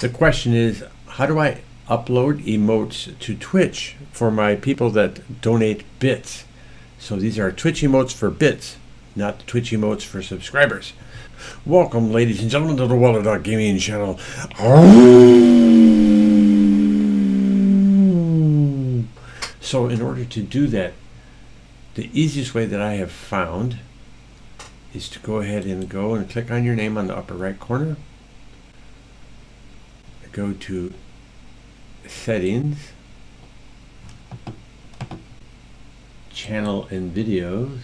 The question is, how do I upload emotes to Twitch for my people that donate bits? So these are Twitch emotes for bits, not Twitch emotes for subscribers. Welcome, ladies and gentlemen, to the Wallerdog Gaming channel. So in order to do that, the easiest way that I have found is to go ahead and click on your name on the upper right corner. Go to Settings, Channel and Videos,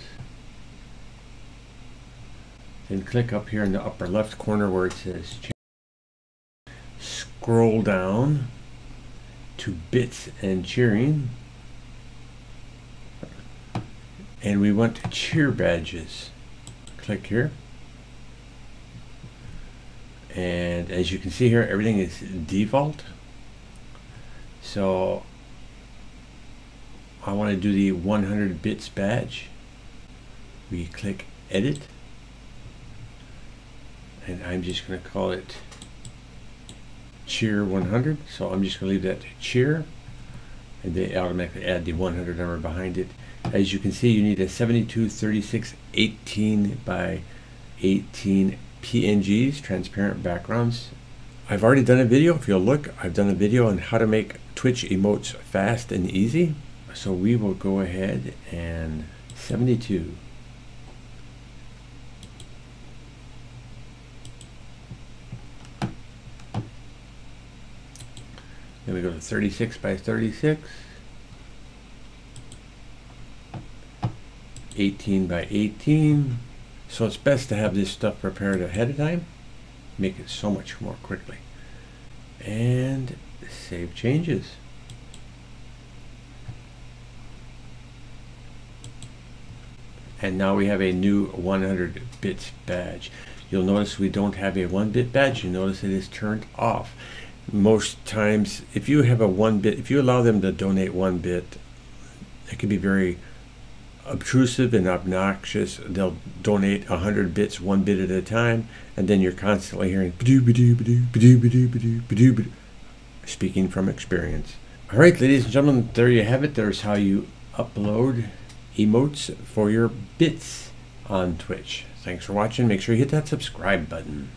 then click up here in the upper left corner where it says Channel. Scroll down to Bits and Cheering, and we want cheer badges. Click here. And as you can see here, everything is default. So I want to do the 100 bits badge. We click edit, and I'm just going to call it cheer 100. So I'm just going to leave that to cheer, and they automatically add the 100 number behind it. As you can see, you need a 72, 36, 18 by 18 PNGs, transparent backgrounds. I've already done a video. If you'll look, I've done a video on how to make Twitch emotes fast and easy. So we will go ahead and 72. Then we go to 36 by 36. 18 by 18. So it's best to have this stuff prepared ahead of time. Make it so much more quickly. And save changes. And now we have a new 100 bits badge. You'll notice we don't have a 1-bit badge. You notice it is turned off. Most times, if you have a 1-bit, if you allow them to donate 1 bit, it can be very obtrusive and obnoxious. They'll donate 100 bits 1 bit at a time, and then you're constantly hearing speaking from experience. All right, ladies and gentlemen, there you have it. There's how you upload emotes for your bits on Twitch. Thanks for watching. Make sure you hit that subscribe button.